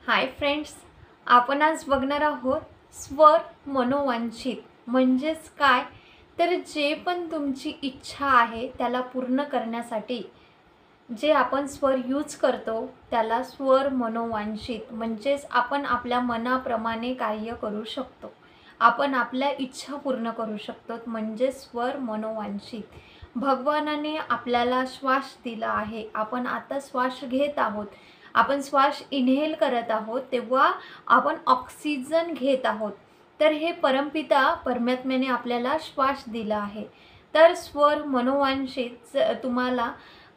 Hi friends, आपण आज बघणार आहोत स्वर मनोवांछित म्हणजेच काय तर जे पण तुमची इच्छा आहे त्याला पूर्ण करण्यासाठी जे आपण स्वर यूज करतो त्याला स्वर मनोवांछित म्हणजेच आपण आपल्या मनाप्रमाणे कार्य करू शकतो, आपण आपल्या इच्छा पूर्ण करू शकतो म्हणजे स्वर मनोवांछित। भगवानाने आपल्याला श्वास दिला आहे, आपण आता श्वास घेत आहोत, आपण श्वास इनहेल करत आहोत तेव्हा आपण ऑक्सिजन घेत आहोत। तर हे परमपिता परमात्म्याने आपल्याला श्वास दिला आहे। तर स्वर मनोवांछित तुम्हाला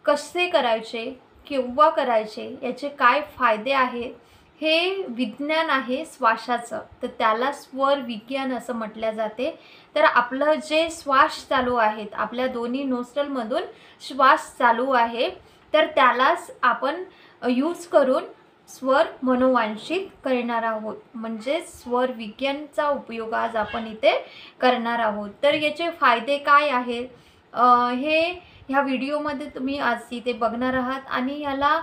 कसे करायचे, केव्हा करायचे, याचे काय फायदे आहेत, हे विज्ञान आहे श्वासाचं, तर त्याला स्वर विज्ञान असं म्हटलं जाते। तर आपलं जे श्वास चालू आहेत, आपल्या दोन्ही नोस्ट्रलमधून श्वास चालू आहे, तर त्यालाच आपण यूज करून स्वर मनोवांछित करणार आहोत, म्हणजे स्वर विज्ञानचा उपयोग आज आपण इथे करणार आहोत। तर याचे फायदे काय आहेत हे ह्या व्हिडिओमध्ये तुम्ही आज इथे बघणार आहात आणि याला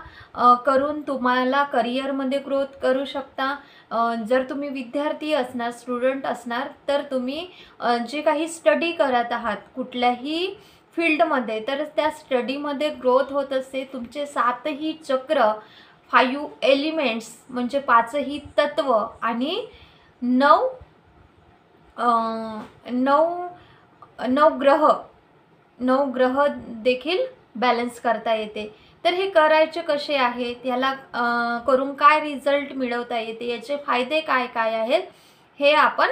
करून तुम्हाला करिअरमध्ये ग्रोथ करू शकता। जर तुम्ही विद्यार्थी असणार, स्टुडंट असणार, तर तुम्ही जे काही स्टडी करत आहात कुठल्याही फील्डमध्ये, तर त्या स्टडीमध्ये ग्रोथ होत असते। तुमचे 7ही चक्र, 5 एलिमेंट्स म्हणजे 5ही तत्व आणि 9 ग्रह देखील बॅलन्स करता येते। तर हे करायचे कसे आहेत, याला करून काय रिझल्ट मिळवता येते, याचे फायदे काय काय आहेत हे आपण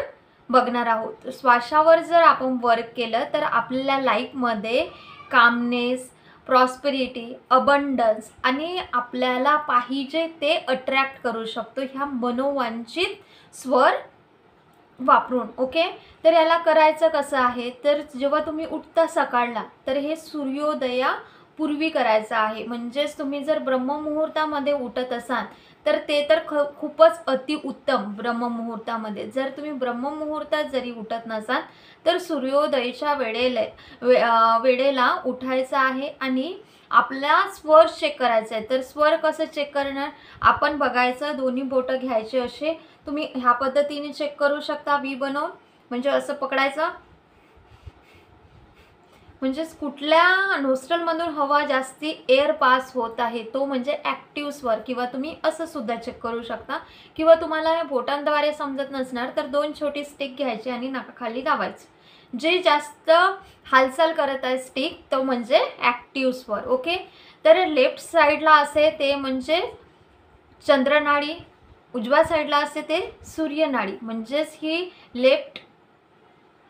बघणार आहोत। श्वासावर जर आपण वर्क केलं तर आपल्या लाईफमध्ये कामनेस, प्रॉस्पेरिटी, अबंडन्स आणि आपल्याला पाहिजे ते अट्रॅक्ट करू शकतो ह्या मनोवांछित स्वर वापरून। ओके, तर याला करायचं कसं आहे, तर जेव्हा तुम्ही उठता सकाळला तर हे सूर्योदयापूर्वी करायचं आहे। म्हणजेच तुम्ही जर ब्रह्ममुहूर्तामध्ये उठत असाल तर ते तर खूपच अतिउत्तम। ब्रह्ममुहूर्तामध्ये जर तुम्ही ब्रह्ममुहूर्तात जरी उठत नसाल तर सूर्योदयाच्या वेळेला उठायचं आहे आणि आपला स्वर चेक करायचा आहे। तर स्वर कसं चेक करणार, आपण बघायचं, दोन्ही बोटं घ्यायचे असे, तुम्ही ह्या पद्धतीने चेक करू शकता व्ही बनवून, म्हणजे असं पकडायचं, म्हणजे कुठल्या नोस्ट्रलमधून हवा जास्ती एअर पास होत आहे तो म्हणजे ॲक्टिव्ह स्वर। किंवा तुम्ही असं सुद्धा चेक करू शकता, किंवा तुम्हाला बोटांद्वारे समजत नसणार तर 2 छोटी स्टिक घ्यायची आणि नाकाखाली लावायची, जे जास्त हालचाल करत आहे स्टिक तो म्हणजे ॲक्टिव्ह स्वर। ओके, तर लेफ्ट साईडला असे ते म्हणजे चंद्रनाडी, उजव्या साईडला असते ते सूर्यनाडी, म्हणजेच ही लेफ्ट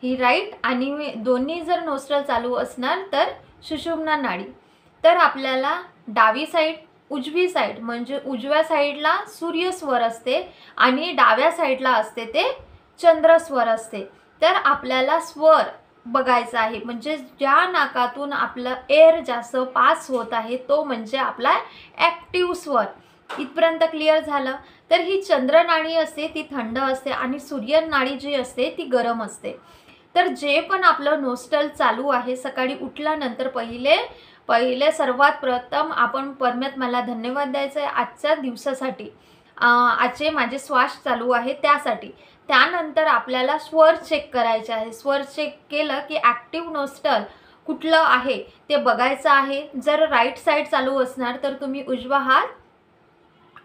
ही राईट आणि दोन्ही जर नोस्ट्रल चालू असणार तर सुषुम्ना नाडी। तर आपल्याला डावी साईड, उजवी साईड म्हणजे उजव्या साईडला सूर्य स्वर असते आणि डाव्या साईडला असते ते चंद्र स्वर असते। तर आपल्याला स्वर बघायचा आहे, म्हणजे ज्या नाकातून आपलं एअर जास्त पास होत आहे तो म्हणजे आपला ॲक्टिव्ह स्वर। इथपर्यंत क्लिअर झालं। तर ही चंद्रनाडी असते ती थंड असते आणि सूर्यनाडी जी असते ती गरम असते। तर जे पण आपलं नोस्ट्रल चालू आहे सकाळी उठल्यानंतर पहिले सर्वात प्रथम आपण परमात्म्याला धन्यवाद द्यायचा आहे आजच्या दिवसासाठी, आजचे माझे श्वास चालू आहे त्यासाठी। त्यानंतर आपल्याला स्वर चेक करायचे आहे। स्वर चेक केलं की ॲक्टिव्ह नोस्ट्रल कुठलं आहे ते बघायचं आहे। जर राईट साईड चालू असणार तर तुम्ही उजवा हात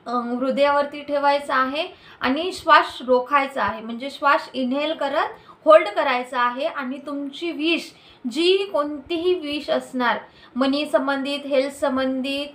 हृदयावरती ठेवायचा आहे आणि श्वास रोखायचा आहे, म्हणजे श्वास इनहेल करत होल्ड करायचा आहे आणि तुमची विश, जी कोणतीही विश असणार, मनी संबंधित, हेल्थ संबंधित,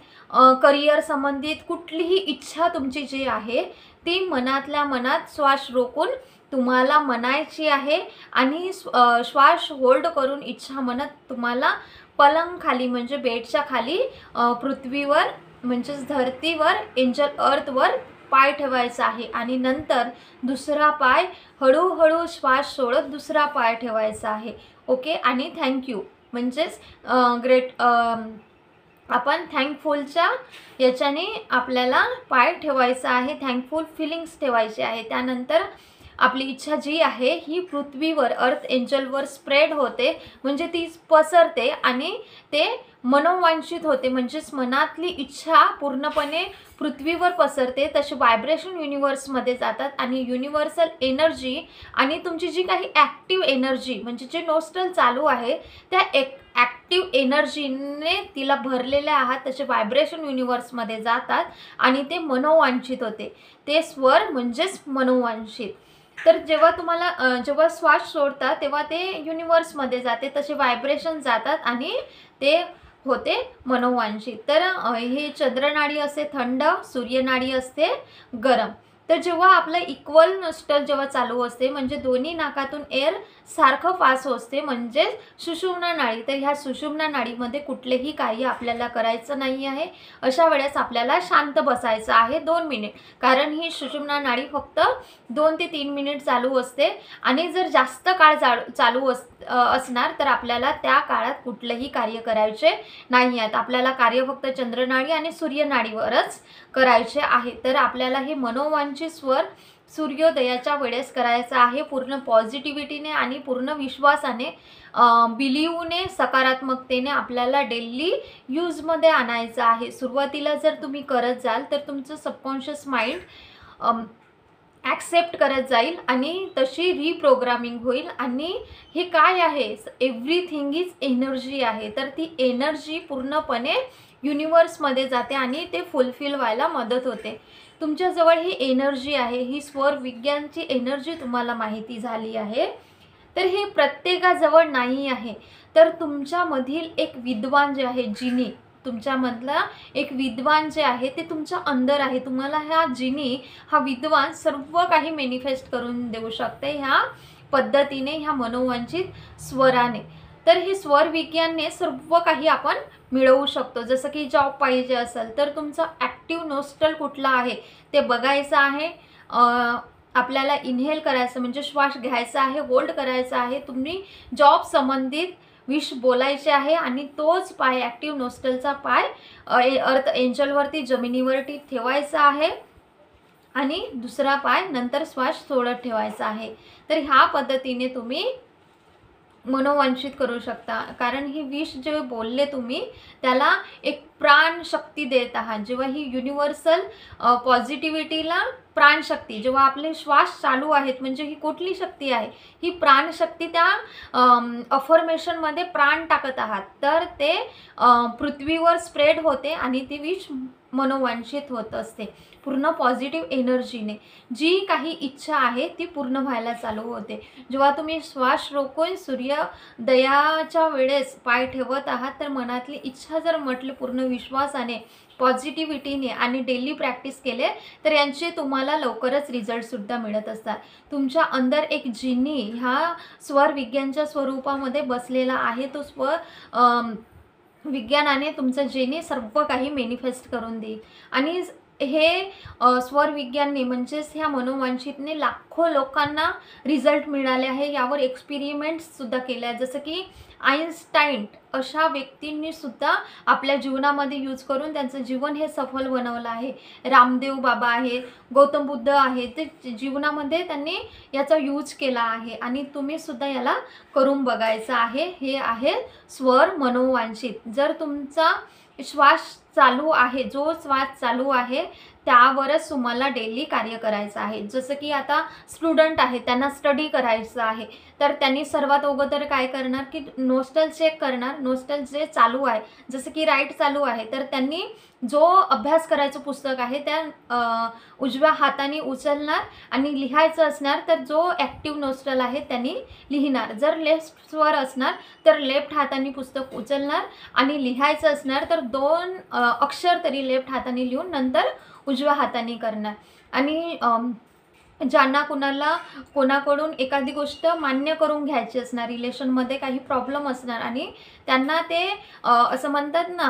करिअर संबंधित, कुठलीही इच्छा तुमची जी आहे ती मनातल्या मनात श्वास रोखून तुम्हाला म्हणायची आहे आणि श्वास होल्ड करून इच्छा म्हणत तुम्हाला पलंग खाली म्हणजे बेडच्या खाली पृथ्वीवर म्हणजेच धरतीवर, एंजल अर्थवर पाय ठेवायचा आहे आणि नंतर दुसरा पाय हळूहळू श्वास सोडत दुसरा पाय ठेवायचा आहे। ओके, आणि थँक्यू म्हणजेच ग्रेट, आपण थँकफुलच्या याच्याने आपल्याला पाय ठेवायचा आहे, थँकफुल फिलिंग्स ठेवायचे आहे। त्यानंतर आपली इच्छा जी आहे ही पृथ्वीवर अर्थ एंजलवर स्प्रेड होते, म्हणजे ती पसरते आणि ते मनोवांछित होते, म्हणजेच मनातली इच्छा पूर्णपणे पृथ्वीवर पसरते. तसे व्हायब्रेशन युनिवर्समध्ये जातात आणि युनिव्हर्सल एनर्जी आणि तुमची जी काही ॲक्टिव्ह एनर्जी म्हणजे जे नोस्टल चालू आहे त्या ॲक्टिव्ह एनर्जीने तिला भरलेले आहात तसे व्हायब्रेशन युनिवर्समध्ये जातात आणि ते मनोवांछित होते. ते स्वर म्हणजेच मनोवांछित. तर जेव्हा तुम्हाला जेव्हा श्वास सोडता तेव्हा ते युनिवर्समध्ये जाते, तसे व्हायब्रेशन जातात आणि ते होते मनोवांछित. तर हे चंद्रनाडी असते थंड, सूर्यनाडी असते गरम. तर जेव्हा आपलं इक्वल नोस्टल जेव्हा चालू असते म्हणजे दोन्ही नाकातून एअर सारखं पास होते म्हणजे सुषुम्ना नाडी. तर ह्या सुषुम्ना नाडीमध्ये कुठलेही कार्य आपल्याला करायचं नाही आहे. अशा वेळेस आपल्याला शांत बसायचं आहे 2 मिनिट, कारण ही सुषुम्ना नाडी फक्त 2 ते 3 मिनिट चालू असते आणि जर जास्त काळ चालू असणार तर आपल्याला त्या काळात कुठलेही कार्य करायचे नाही आहेत. आपल्याला कार्य फक्त चंद्रनाडी आणि सूर्यनाडीवरच करायचे आहे. तर आपल्याला हे मनोवांछित स्वर सूर्योदयाच्या वेळेस करायचं आहे पूर्ण पॉझिटिव्हिटीने आणि पूर्ण विश्वासाने, बिलीवने, सकारात्मकतेने आपल्याला डेली यूजमध्ये आणायचं आहे. सुरुवातीला जर तुम्ही करत जाल तर तुमचं सबकॉन्शियस माइंड ॲक्सेप्ट करत जाईल आणि तशी रिप्रोग्रामिंग होईल. आणि हे काय आहे, एव्हरीथिंग इज एनर्जी आहे. तर ती एनर्जी पूर्णपणे युनिवर्समध्ये जाते आणि ते फुलफिल व्हायला मदत होते. तुमच्याजवळ ही एनर्जी आहे, ही स्वर विज्ञानची एनर्जी तुम्हाला माहिती झाली आहे. तर हे प्रत्येकाजवळ नाही आहे. तर तुमच्यामधील एक विद्वान जे आहे, जिनी, तुमच्यामधला एक विद्वान जे आहे ते तुमच्या अंदर आहे. तुम्हाला ह्या जिनी, हा विद्वान सर्व काही मॅनिफेस्ट करून देऊ शकते ह्या पद्धतीने, ह्या मनोवांछित स्वराने. तर हे स्वर विज्ञानने सर्व काही आपण मिळवू शकतो. जसं की जॉब पाहिजे असेल तर तुमचा ॲक्टिव्ह नोस्टल कुठला आहे ते बघायचं आहे. आपल्याला इनहेल करायचं म्हणजे श्वास घ्यायचा आहे, होल्ड करायचा आहे. तुम्ही जॉब संबंधित विश बोलायचे आहे आणि तोच पाय, ॲक्टिव्ह नोस्टलचा पाय अर्थ एंजलवरती, जमिनीवरती ठेवायचा आहे आणि दुसरा पाय नंतर श्वास सोडत ठेवायचा आहे. तर ह्या पद्धतीने तुम्ही मनोवांछित करू शकता. कारण ही विश जे बोलले तुम्ही त्याला एक प्राणशक्ती देत आहात. जेव्हा ही युनिव्हर्सल पॉझिटिव्हिटीला प्राणशक्ती, जेव्हा आपले श्वास चालू आहेत म्हणजे ही कुठली शक्ती आहे, ही प्राणशक्ती त्या अफर्मेशनमध्ये प्राण टाकत आहात. तर ते पृथ्वीवर स्प्रेड होते आणि ती विश मनोवांछित होत असते पूर्ण पॉझिटिव्ह एनर्जीने. जी काही इच्छा आहे ती पूर्ण व्हायला चालू होते. जेव्हा तुम्ही श्वास रोखून सूर्योदयाच्या वेळेस पाय ठेवत आहात तर मनातली इच्छा जर म्हटली पूर्ण विश्वासाने, पॉझिटिव्हिटीने आणि डेली प्रॅक्टिस केले तर यांचे तुम्हाला लवकरच रिझल्टसुद्धा मिळत असतात. तुमच्या अंदर एक जिनी ह्या स्वर विज्ञानच्या स्वरूपामध्ये बसलेला आहे. तो स्वर विज्ञानाने तुमचं जिनी सर्व काही मॅनिफेस्ट करून देईल. आणि हे स्वर विज्ञानने म्हणजेच ह्या मनोवांछितने लाखो लोकांना रिझल्ट मिळाले आहे. यावर एक्सपेरिमेंट्ससुद्धा केले आहेत. जसं की आईन्स्टाईन अशा व्यक्तींनी सुद्धा आपल्या जीवनामध्ये यूज करून त्यांचं जीवन हे सफल बनवलं आहे. रामदेव बाबा आहेत, गौतम बुद्ध आहेत, ते जीवनामध्ये त्यांनी याचा यूज केला आहे आणि तुम्ही सुद्धा याला करून बघायचं आहे. हे आहे स्वर मनोवांछित. जर तुमचा श्वास चालू आहे, जो श्वास चालू आहे त्यावरच तुम्हाला डेली कार्य करायचं आहे. जसं की आता स्टुडंट आहे, त्यांना स्टडी करायचं आहे तर त्यांनी सर्वात अगोदर काय करणार की नोस्टल चेक करणार. नोस्टल जे चालू आहे, जसं की राईट चालू आहे तर त्यांनी जो अभ्यास करायचं पुस्तक आहे त्या उजव्या हाताने उचलणार आणि लिहायचं असणार तर जो ॲक्टिव्ह नोस्टल आहे त्यांनी लिहिणार. जर लेफ्ट स्वर असणार तर लेफ्ट हाताने पुस्तक उचलणार आणि लिहायचं असणार तर 2 अक्षर तरी लेफ्ट हाताने लिहून नंतर उजव्या हाताने करणार. आणि ज्यांना कोणाकडून एखादी गोष्ट मान्य करून घ्यायची असणार, रिलेशनमध्ये काही प्रॉब्लेम असणार आणि त्यांना ते असं म्हणतात ना,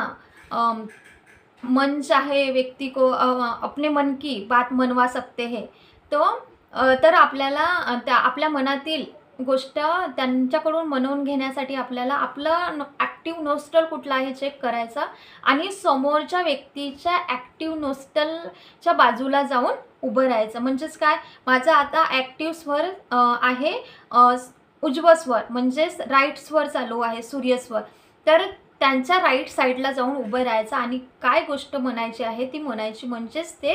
मन चाहे व्यक्ती को अपने मन की बात मनवा सकते है. तो तर आपल्याला त्या आपल्या मनातील गोष्ट त्यांच्याकडून मनवून घेण्यासाठी आपल्याला आपलं ॲक्टिव्ह नोस्टल कुठला आहे चेक करायचा आणि समोरच्या व्यक्तीच्या ॲक्टिव्ह नोस्टलच्या बाजूला जाऊन उभं राहायचं. म्हणजेच काय, माझा आता ॲक्टिव्ह स्वर आहे उजवं स्वर, म्हणजेच राईट स्वर चालू आहे, सूर्यस्वर. तर त्यांच्या राईट साईडला जाऊन उभं राहायचं आणि काय गोष्ट म्हणायची आहे ती म्हणायची, म्हणजेच ते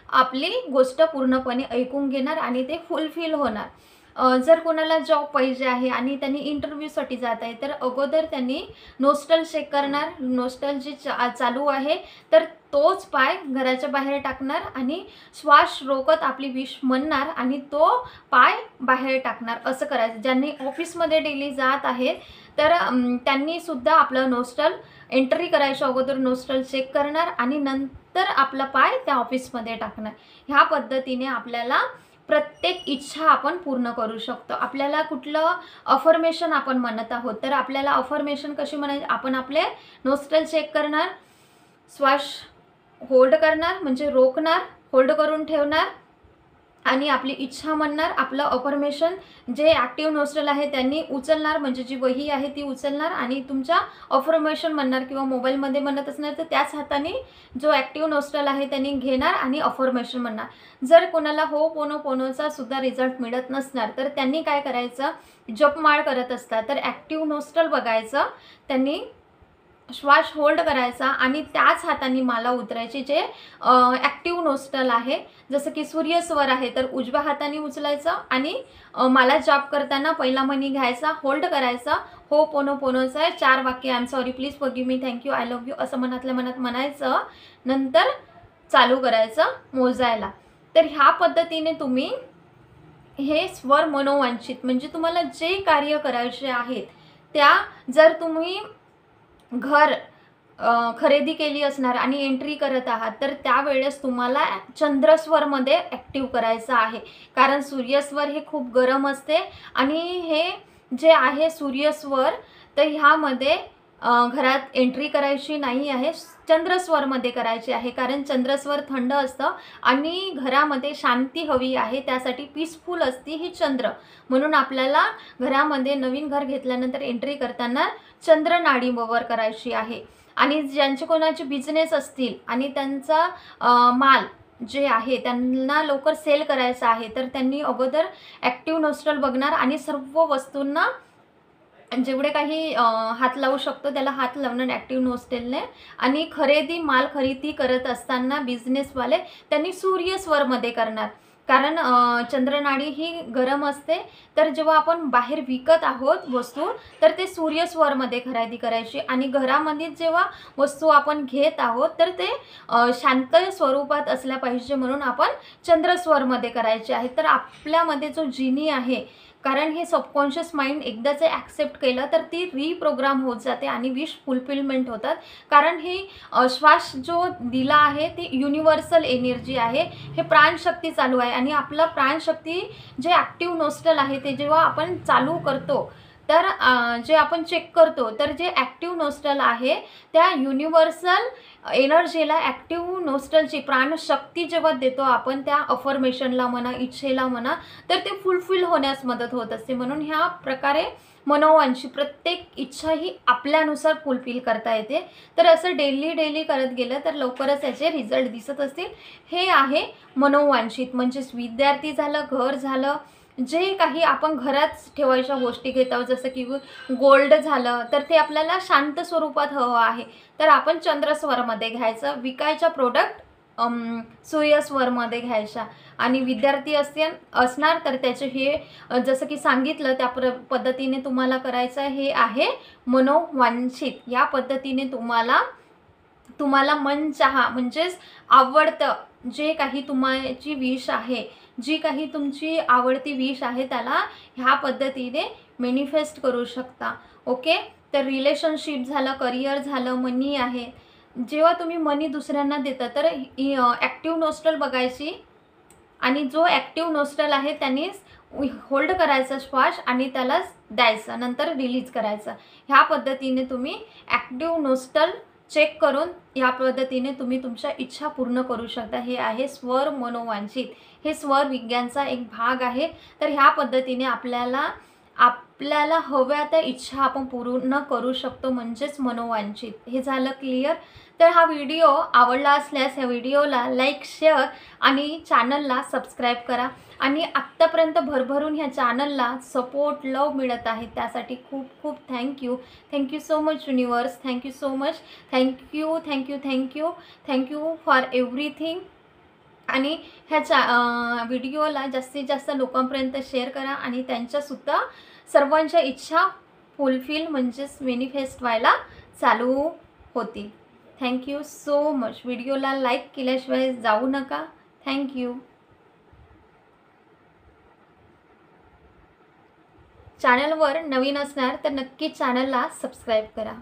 आपली गोष्ट पूर्णपणे ऐकून घेणार आणि ते फुलफिल होणार. जर कोणाला जॉब पाहिजे आहे आणि त्यांनी इंटरव्ह्यूसाठी जात आहे, तर अगोदर त्यांनी नोस्टल चेक करणार. नोस्टल जे चालू आहे तर तोच पाय घराच्या बाहेर टाकणार आणि श्वास रोखत आपली विश म्हणणार आणि तो पाय बाहेर टाकणार. असं करायचं. ज्यांनी ऑफिसमध्ये डेली जात आहेत तर त्यांनी सुद्धा आपलं नोस्टल एंट्री करायच्या अगोदर नोस्टल चेक करणार आणि नंतर आपला पाय त्या ऑफिसमध्ये टाकणार. ह्या पद्धतीने आपल्याला प्रत्येक इच्छा आपण पूर्ण करू शकतो. आपल्याला कुठलं अफर्मेशन आपण म्हणत आहोत, तर आपल्याला अफर्मेशन कशी म्हणायची, आपण आपले नोस्टल चेक करणार, श्वास होल्ड करणार म्हणजे रोखणार, होल्ड करून ठेवणार आणि आपली इच्छा म्हणणार. आपलं अफर्मेशन जे ॲक्टिव्ह नोस्टल आहे त्यांनी उचलणार, म्हणजे जी वही आहे ती उचलणार आणि तुमच्या अफर्मेशन म्हणणार किंवा मोबाईलमध्ये म्हणत असणार तर त्याच हाताने जो ॲक्टिव्ह नोस्टल आहे त्यांनी घेणार आणि अफर्मेशन म्हणणार. जर कोणाला होपोनोपोनोचा सुद्धा रिझल्ट मिळत नसणार तर त्यांनी काय करायचं, जपमाळ करत असतात तर ॲक्टिव्ह नोस्टल बघायचं, त्यांनी श्वास होल्ड करायचा आणि त्याच हाताने माला उतरायची जे ॲक्टिव्ह नोस्टल आहे. जसं की सूर्यस्वर आहे तर उजव्या हाताने उचलायचं आणि माला जाप करताना पहिला मनी घ्यायचा, होल्ड करायचा, होपोनोपोनोचं आहे 4 वाक्य, I am sorry, please forgive me, thank you, I love you असं मनातल्या मनात म्हणायचं. नंतर चालू करायचं मोजायला. तर ह्या पद्धतीने तुम्ही हे स्वर मनोवांछित म्हणजे तुम्हाला जे कार्य करायचे आहेत त्या, जर तुम्ही घर खरेदी केली असणार आणि एंट्री करत आहात तर त्यावेळेस तुम्हाला चंद्रस्वरमध्ये ॲक्टिव्ह करायचं आहे. कारण सूर्यस्वर हे खूप गरम असते आणि हे जे आहे सूर्यस्वर तर ह्यामध्ये घरात एंट्री करायची नाही आहे, चंद्रस्वरमध्ये करायची आहे. कारण चंद्रस्वर थंड असतं आणि घरामध्ये शांती हवी आहे, त्यासाठी पीसफुल असती ही चंद्र. म्हणून आपल्याला घरामध्ये नवीन घर घेतल्यानंतर एंट्री करताना चंद्र नाडीवर करायची आहे. आणि ज्यांचे कोणाचे बिझनेस असतील आणि त्यांचा माल जे आहे त्यांना लवकर सेल करायचा आहे तर त्यांनी अगोदर ॲक्टिव्ह नोस्टल बघणार आणि सर्व वस्तूंना जेवढे काही हात लावू शकतो त्याला हात लावणार ॲक्टिव्ह नोस्टलने. आणि माल खरेदी करत असताना बिझनेसवाले त्यांनी सूर्यस्वरमध्ये करणार. कारण चंद्रनाडी ही गरम असते तर जेव्हा आपण बाहेर विकत आहोत वस्तू तर ते सूर्यस्वरमध्ये खरेदी करायची आणि घरामध्ये जेव्हा वस्तू आपण घेत आहोत तर ते शांत स्वरूपात असल्या पाहिजे म्हणून आपण चंद्रस्वरमध्ये करायचे आहे. तर आपल्यामध्ये जो जिनी आहे, कारण हे सबकॉन्शियस माइंड एकदा जे ॲक्सेप्ट केलं तर ती रिप्रोग्राम होत जाते आणि विश फुलफिलमेंट होतात. कारण ही श्वास जो दिला आहे ती युनिव्हर्सल एनर्जी आहे, हे प्राणशक्ती चालू आहे आणि आपलं प्राणशक्ती जे ॲक्टिव्ह नोस्टल आहे ते जेव्हा आपण चालू करतो तर जे आपण चेक करतो तर जे ॲक्टिव्ह नोस्टल आहे त्या युनिव्हर्सल एनर्जीला ॲक्टिव्ह नोस्टलची प्राणशक्ती जेव्हा देतो आपण त्या अफर्मेशनला म्हणा, इच्छेला म्हणा, तर ते फुलफिल होण्यास मदत होत असते. म्हणून ह्या प्रकारे मनोवांछित प्रत्येक इच्छा ही आपल्यानुसार फुलफिल करता येते. तर असं डेली करत गेलं तर लवकरच याचे रिझल्ट दिसत असतील. हे आहे मनोवांछित. म्हणजेच विद्यार्थी झालं, घर झालं, जे काही आपण घरात ठेवायच्या गोष्टी घेत आहोत, जसं की गोल्ड झालं तर ते आपल्याला शांत स्वरूपात हवं आहे तर आपण चंद्रस्वरमध्ये घ्यायचं. विकायच्या प्रोडक्ट सूर्यस्वरमध्ये घ्यायच्या. आणि विद्यार्थी असणार तर त्याचे हे जसं की सांगितलं त्या पद्धतीने तुम्हाला करायचं. हे आहे मनोवांछित. या पद्धतीने तुम्हाला मनचाहा म्हणजेच आवडतं जे काही तुमची विश आहे, जी काही तुमची आवडती विश आहे त्याला ह्या पद्धतीने मॅनिफेस्ट करू शकता. ओके. तर रिलेशनशिप झालं, करिअर झालं, मनी आहे. जेव्हा तुम्ही मनी दुसऱ्यांना देता तर ॲक्टिव्ह नोस्टल बघायची आणि जो ॲक्टिव्ह नोस्टल आहे त्यांनी होल्ड करायचा श्वास आणि त्याला द्यायचं, नंतर रिलीज करायचं. ह्या पद्धतीने तुम्ही ॲक्टिव्ह नोस्टल चेक करून या पद्धतीने तुम्ही तुमच्या इच्छा पूर्ण करू शकता. हे आहे स्वर मनोवांछित. हे स्वर विज्ञानचा एक भाग आहे. तर ह्या पद्धतीने आपल्याला आपल्याला हव्या त्या इच्छा आपण पूर्ण करू शकतो, म्हणजेच मनोवांछित. हे झालं क्लिअर. तर हा व्हिडिओ आवडला असल्यास ह्या व्हिडिओला लाईक, शेअर आणि चॅनलला सबस्क्राईब करा. आणि आत्तापर्यंत भरभरून ह्या चॅनलला सपोर्ट, लव मिळत आहे, त्यासाठी खूप खूप thank you. Thank you so much universe. Thank you so much. Thank you thank you thank you thank you for everything. आणि ह्या व्हिडिओला जास्तीत जास्त लोकांपर्यंत शेअर करा आणि त्यांच्यासुद्धा सर्वांच्या इच्छा फुलफिल म्हणजेच मॅनिफेस्ट व्हायला चालू होतील. Thank you so much. व्हिडिओला लाईक केल्याशिवाय जाऊ नका. थँक्यू. चॅनलवर नवीन असणार तर नक्की चॅनलला सबस्क्राईब करा.